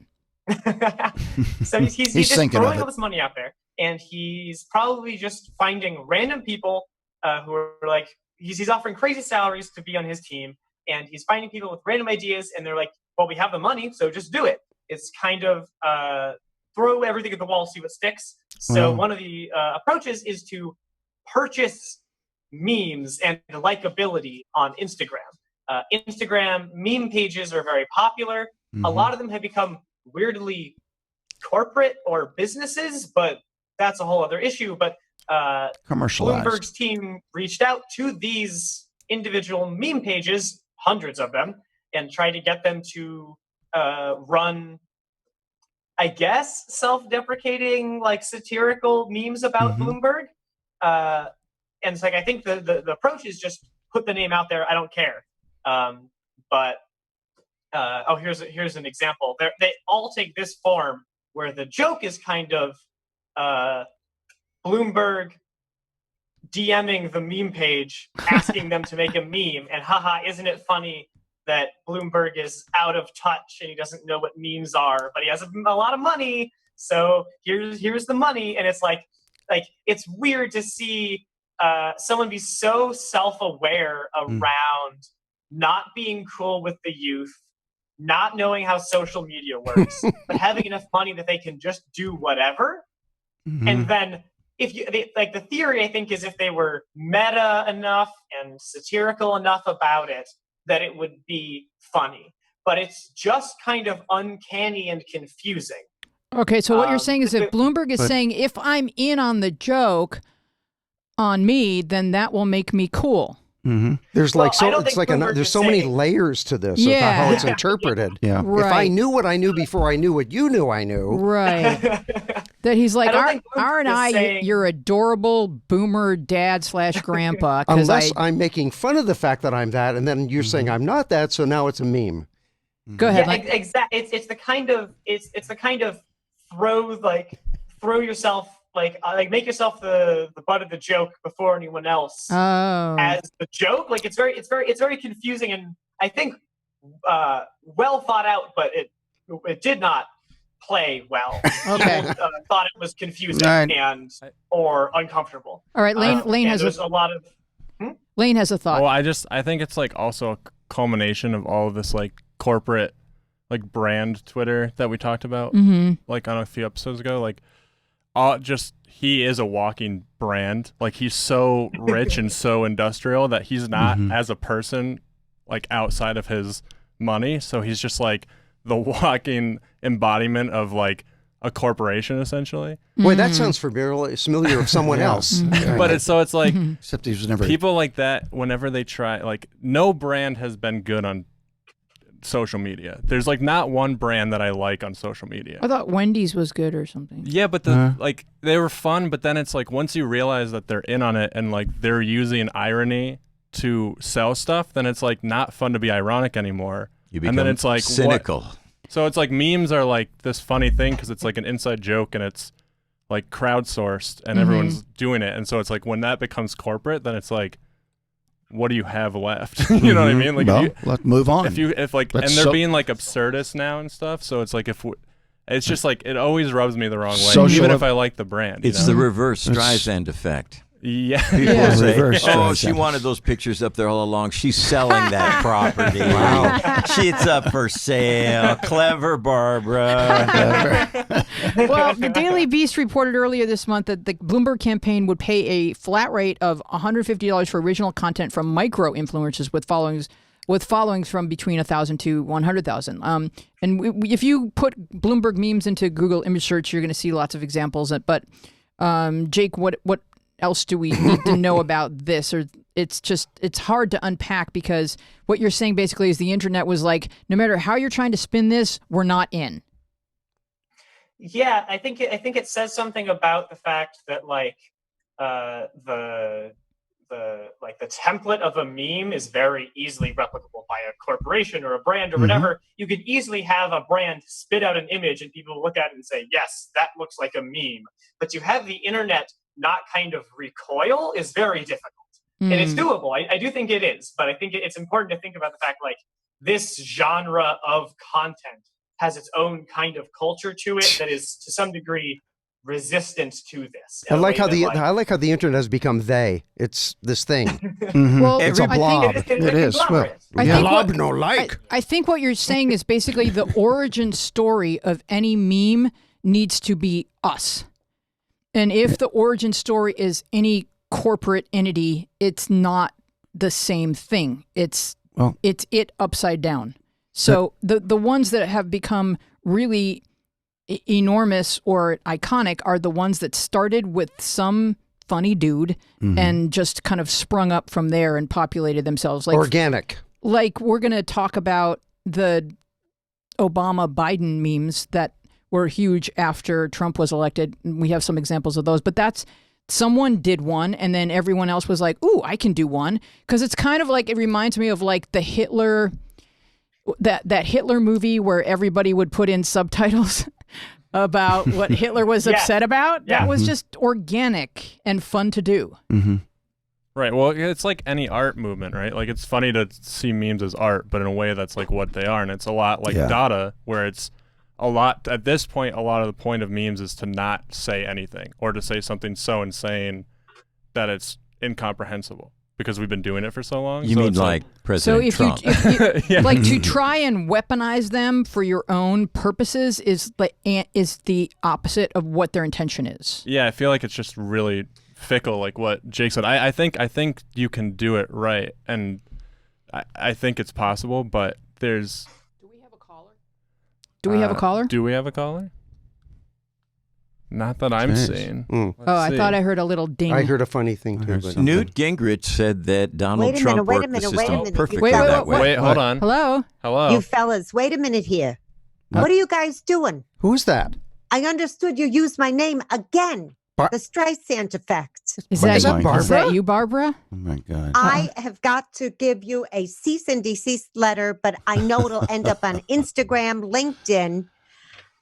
So he's just throwing all this money out there, and he's probably just finding random people who are like, he's offering crazy salaries to be on his team, and he's finding people with random ideas, and they're like, well, we have the money, so just do it. It's kind of throw everything at the wall, see what sticks. So one of the approaches is to purchase memes and likability on Instagram. Instagram meme pages are very popular. A lot of them have become weirdly corporate or businesses, but that's a whole other issue. But Commercialized. Bloomberg's team reached out to these individual meme pages, hundreds of them, and tried to get them to run, I guess, self-deprecating, like satirical memes about Bloomberg. And it's like, I think the approach is just put the name out there. I don't care. Here's an example. They all take this form where the joke is kind of Bloomberg DMing the meme page, asking them to make a meme, and haha, isn't it funny that Bloomberg is out of touch and he doesn't know what memes are, but he has a lot of money, so here's the money. And it's like it's weird to see someone be so self-aware around not being cool with the youth, not knowing how social media works, but having enough money that they can just do whatever. And then the theory, I think, is if they were meta enough and satirical enough about it, that it would be funny. But it's just kind of uncanny and confusing. Okay, so what you're saying is if Bloomberg is saying, if I'm in on the joke on me, then that will make me cool. There's there's so many layers to this of how it's interpreted. Right. If I knew what I knew before I knew what you knew I knew. Right. That he's like, aren't I your adorable boomer dad / grandpa? Unless I'm making fun of the fact that I'm that, and then you're saying I'm not that, so now it's a meme. Go ahead. Yeah, exactly. It's the kind of throw yourself, make yourself the butt of the joke before anyone else as the joke. Like it's very confusing, and I think well thought out, but it did not play well. Okay. People, thought it was confusing or uncomfortable. All right, Lane has a lot of Lane has a thought. Well, I think it's like also a culmination of all of this like corporate like brand Twitter that we talked about like on a few episodes ago. Like he is a walking brand. Like he's so rich and so industrial that he's not as a person like outside of his money. So he's just like the walking embodiment of like a corporation essentially. Boy, that sounds familiar of someone else. But it's like except he was never people like that whenever they try, like no brand has been good on social media. There's like not one brand that I like on social media. I thought Wendy's was good or something. Yeah, but like they were fun, but then it's like once you realize that they're in on it and like they're using irony to sell stuff, then it's like not fun to be ironic anymore. You become and then it's like cynical. So it's like memes are like this funny thing because it's like an inside joke and it's like crowdsourced and everyone's doing it. And so it's like when that becomes corporate, then it's like, what do you have left? You know what I mean? Like, let's move on. And they're being like absurdist now and stuff. So it's like it's just like it always rubs me the wrong way, even if I like the brand. It's the reverse Streisand effect. Yeah. People say, she wanted those pictures up there all along. She's selling that property. Wow. It's up for sale. Clever Barbara. Well, the Daily Beast reported earlier this month that the Bloomberg campaign would pay a flat rate of $150 for original content from micro influencers with followings from between 1,000 to 100,000. And if you put Bloomberg memes into Google image search, you're going to see lots of examples. But Jake, what else do we need to know about this? Or it's hard to unpack because what you're saying basically is the internet was like, no matter how you're trying to spin this, we're not in. Yeah, I think it says something about the fact that like the template of a meme is very easily replicable by a corporation or a brand or whatever. You could easily have a brand spit out an image and people look at it and say, yes, that looks like a meme. But to have the internet not kind of recoil is very difficult. And it's doable. I do think it is, but I think it's important to think about the fact like this genre of content has its own kind of culture to it that is to some degree resistant to this. I like how the internet has become they. It's this thing. Well, it's a blob. It is. Well, I think what you're saying is basically the origin story of any meme needs to be us. And if the origin story is any corporate entity, it's not the same thing. It's it upside down. So the ones that have become really enormous or iconic are the ones that started with some funny dude and just kind of sprung up from there and populated themselves. Like organic. Like we're going to talk about the Obama-Biden memes that were huge after Trump was elected. We have some examples of those, but that's someone did one and then everyone else was like, ooh, I can do one. Because it's kind of like, it reminds me of like the Hitler, that Hitler movie where everybody would put in subtitles about what Hitler was upset about. That was just organic and fun to do. Right. Well, it's like any art movement, right? Like it's funny to see memes as art, but in a way that's like what they are. And it's a lot like Dada, where it's a lot, at this point, a lot of the point of memes is to not say anything or to say something so insane that it's incomprehensible because we've been doing it for so long. You mean like President Trump? You like to try and weaponize them for your own purposes is the opposite of what their intention is. Yeah, I feel like it's just really fickle, like what Jake said. I think you can do it right, and I think it's possible, but there's... Do we have a caller? Do we have a caller? Not that I'm seeing. I thought I heard a little ding. I heard a funny thing too. Newt Gingrich said that Donald Trump worked the system perfectly Wait, that way. Wait, hold on. Hello? You fellas, wait a minute here. What are you guys doing? Who's that? I understood you used my name again. The Streisand Effect. Is that Barbara? Is that you, Barbara? Oh my God. I have got to give you a cease and desist letter, but I know it'll end up on Instagram, LinkedIn,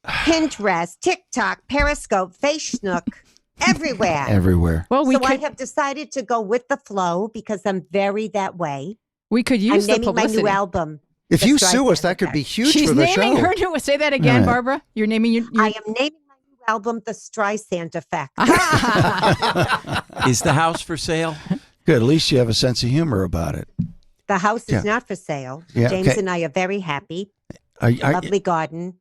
Pinterest, TikTok, Periscope, Facebook, everywhere. Everywhere. Well, I have decided to go with the flow because I'm very that way. We could use I'm the publicity. naming my new album. If you sue us, that could be huge She's for the show. She's naming her new. Say that again, Barbara. You're naming your. I am naming my new album The Streisand Effect. Is the house for sale? Good. At least you have a sense of humor about it. The house is not for sale. Yeah, James and I are very happy. Lovely garden.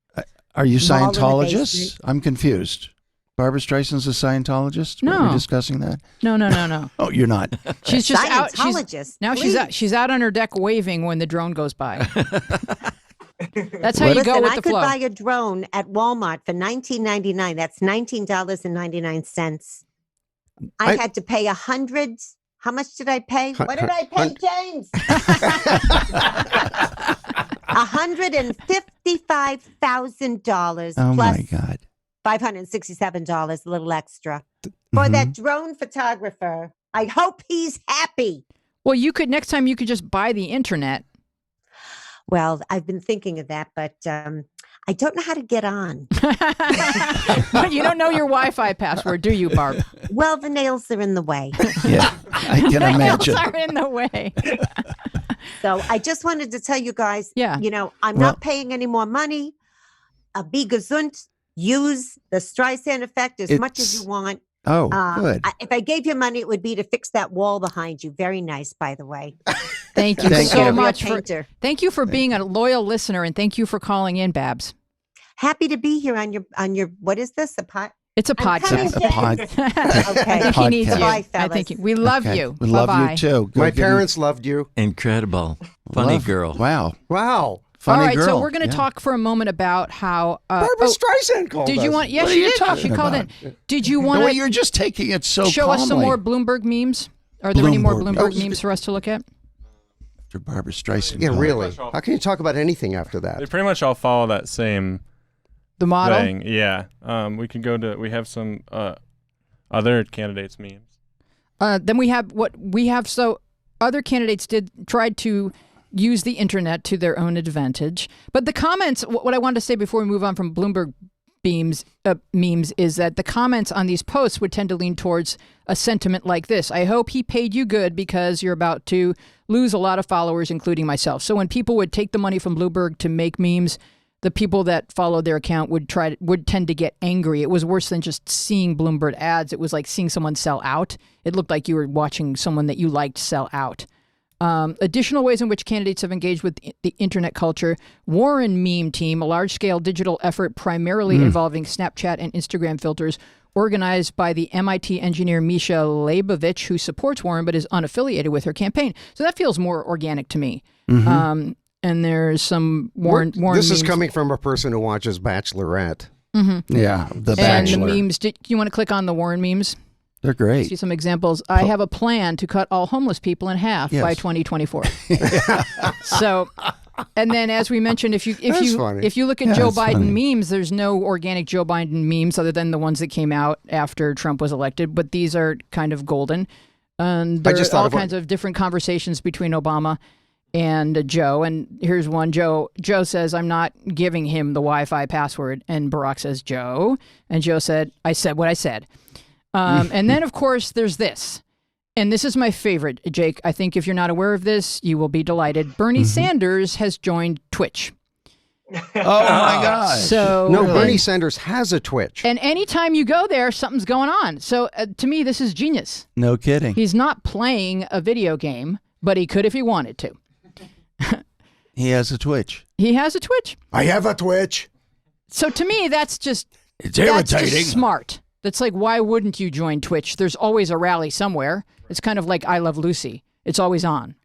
Are you Mall in the Scientologists? basement. I'm confused. Barbara Streisand's a Scientologist? No. Were we discussing that? No. Oh, you're not. She's just out. Scientologist, She's out on her deck waving when the drone goes by. That's how you go with I the could flow. buy a drone at Walmart for $19.99. That's $19.99. I had to pay $100. How much did I pay? What did I pay, James? $155,000 Oh, plus my God. $567, a little extra for that drone photographer. I hope he's happy. Well, next time you could just buy the internet. Well, I've been thinking of that, but I don't know how to get on. But you don't know your Wi-Fi password, do you, Barb? Well, the nails are in the way. Yeah, I can imagine. Nails are in the way. So I just wanted to tell you guys, I'm not paying any more money. Be gesund. Use the Streisand Effect as much as you want. Oh, good. If I gave you money, it would be to fix that wall behind you. Very nice, by the way. Thank you so much Thank you for being a loyal listener, and thank you for calling in, Babs. Happy to be here on your. What is this? It's a podcast. Okay. I think he needs you. Bye, I think we love you. We love you too. Go My parents loved you. Incredible. Funny girl. Wow. All right, girl. so we're going to talk for a moment about how Barbara Streisand called Did you us. want? Yes, What are she you did. talking She called about? in. Did you want The way to you're just taking it so show us some calmly. more Bloomberg memes? Are there any more Bloomberg Bloomberg memes. memes for us to look at? After Barbara Streisand. Yeah, called. really. How can you talk about anything after that? They pretty much all follow that same model thing. Yeah. We can go to. We have some other candidates memes. Then we have what we have. So other candidates tried to use the internet to their own advantage. But the comments, what I wanted to say before we move on from Bloomberg memes is that the comments on these posts would tend to lean towards a sentiment like this. I hope he paid you good because you're about to lose a lot of followers, including myself. So when people would take the money from Bloomberg to make memes, the people that followed their account would tend to get angry. It was worse than just seeing Bloomberg ads. It was like seeing someone sell out. It looked like you were watching someone that you liked sell out. Additional ways in which candidates have engaged with the internet culture. Warren Meme Team, a large-scale digital effort primarily involving Snapchat and Instagram filters, organized by the MIT engineer Misha Leibovich, who supports Warren but is unaffiliated with her campaign. So that feels more organic to me. And there's some Warren This is memes. coming from a person who watches Bachelorette. Yeah, The And Bachelor. the memes, you want to click on the Warren memes? They're great. See some examples. I have a plan to cut all homeless people in half by 2024. So, and then as we mentioned, if you look at Joe Biden memes, there's no organic Joe Biden memes other than the ones that came out after Trump was elected. But these are kind of golden. And there are all kinds of different conversations between Obama and Joe. And here's one. Joe says, I'm not giving him the Wi-Fi password. And Barack says, Joe. And Joe said, I said what I said. And then, of course, there's this. And this is my favorite, Jake. I think if you're not aware of this, you will be delighted. Bernie Sanders has joined Twitch. Oh, my gosh. So Bernie Sanders has a Twitch. And anytime you go there, something's going on. So to me, this is genius. No kidding. He's not playing a video game, but he could if he wanted to. He has a Twitch. He has a Twitch. I have a Twitch. So to me, that's just irritating. Smart. That's like, why wouldn't you join Twitch? There's always a rally somewhere. It's kind of like I Love Lucy. It's always on.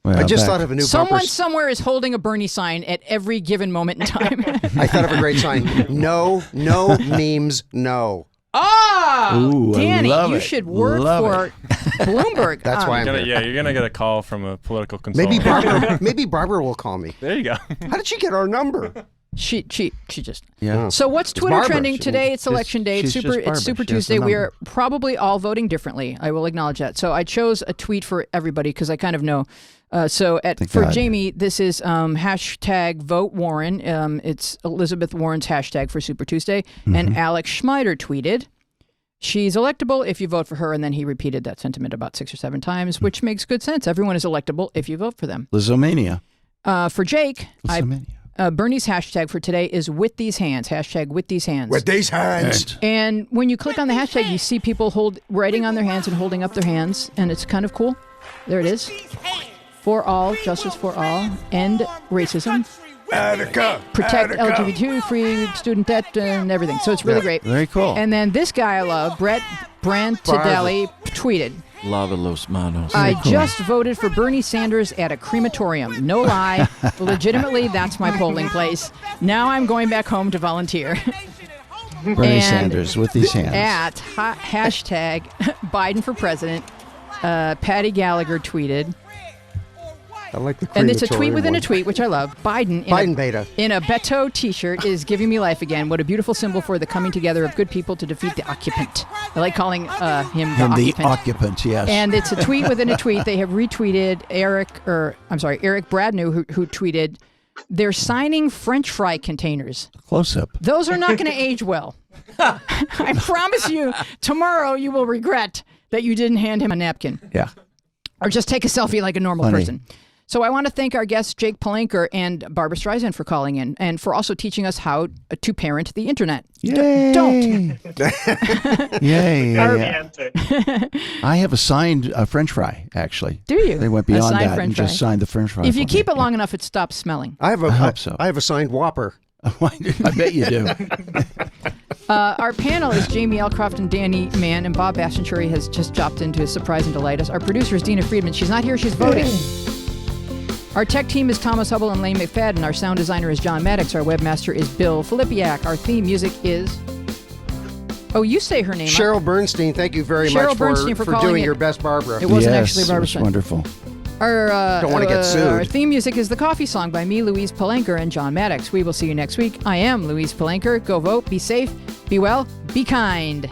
Well, I just thought of a new Someone bumper. somewhere is holding a Bernie sign at every given moment in time. I thought of a great sign. No memes, no. Ooh, Danny, I love you it. should work Love for Bloomberg. That's why I'm here. Yeah, you're gonna get a call from a political consultant. Maybe Barbara will call me. There you go. How did she get our number? She just. Yeah. So what's Twitter Barbara. trending today? It's election day. It's she's just Barbara. It's Super She has the Tuesday. We number. are probably all voting differently. I will acknowledge that. So I chose a tweet for everybody because I kind of know. For God. Jamie, this is hashtag vote Warren. It's Elizabeth Warren's hashtag for Super Tuesday. And Alex Schmeider tweeted, she's electable if you vote for her. And then he repeated that sentiment about 6 or 7 times, which makes good sense. Everyone is electable if you vote for them. Lizomania. For Jake, Lizomania. Bernie's hashtag for today is with these hands. Hashtag with these hands. With these hands. And when you click on the hashtag, you see people writing on their hands and holding up their hands. And it's kind of cool. There it is. For all, justice for all, end racism, Attica. protect LGBT, free student debt, and everything. So it's really great. Very cool. And then this guy I love, Brett Brantidelli, tweeted, Lava Los Manos. I just voted for Bernie Sanders at a crematorium. No lie. Legitimately, that's my polling place. Now I'm going back home to volunteer. Bernie Sanders with these hands. At hashtag Biden for president, Patty Gallagher tweeted, I like the and it's a tweet crematorium within one. a tweet, which I love. Biden beta. in a Beto t-shirt is giving me life again. What a beautiful symbol for the coming together of good people to defeat the occupant. I like calling him the occupant, yes. And it's a tweet within a tweet. They have retweeted Eric Bradnew, who tweeted, they're signing French fry containers. Close up. Those are not going to age well. I promise you, tomorrow you will regret that you didn't hand him a napkin. Yeah. Or just take a selfie like a normal person. So I want to thank our guests, Jake Palanker and Barbara Streisand, for calling in and for also teaching us how to parent the internet. Yay. Don't. Yay. Romantic. I have a signed French fry, actually. Do you? They went A beyond signed that French and just fry? signed the French fry. If you for keep me. it long enough, it stops smelling. I hope so. I have a signed Whopper. I bet you do. Our panel is Jamie Elcroft and Danny Mann, and Bob Bastianchuri has just dropped in to surprise and delight us. Our producer is Dina Friedman. She's not here. She's voting. Our tech team is Thomas Hubble and Lane McFadden. Our sound designer is John Maddox. Our webmaster is Bill Filipiak. Our theme music is... Oh, you say her name. Cheryl Bernstein, thank you very Cheryl much Bernstein for calling doing it. your best Barbara. It wasn't Yes, actually it Barbara was Streisand. wonderful. Don't want to get sued. Our theme music is The Coffee Song by me, Louise Palanker, and John Maddox. We will see you next week. I am Louise Palanker. Go vote. Be safe. Be well. Be kind.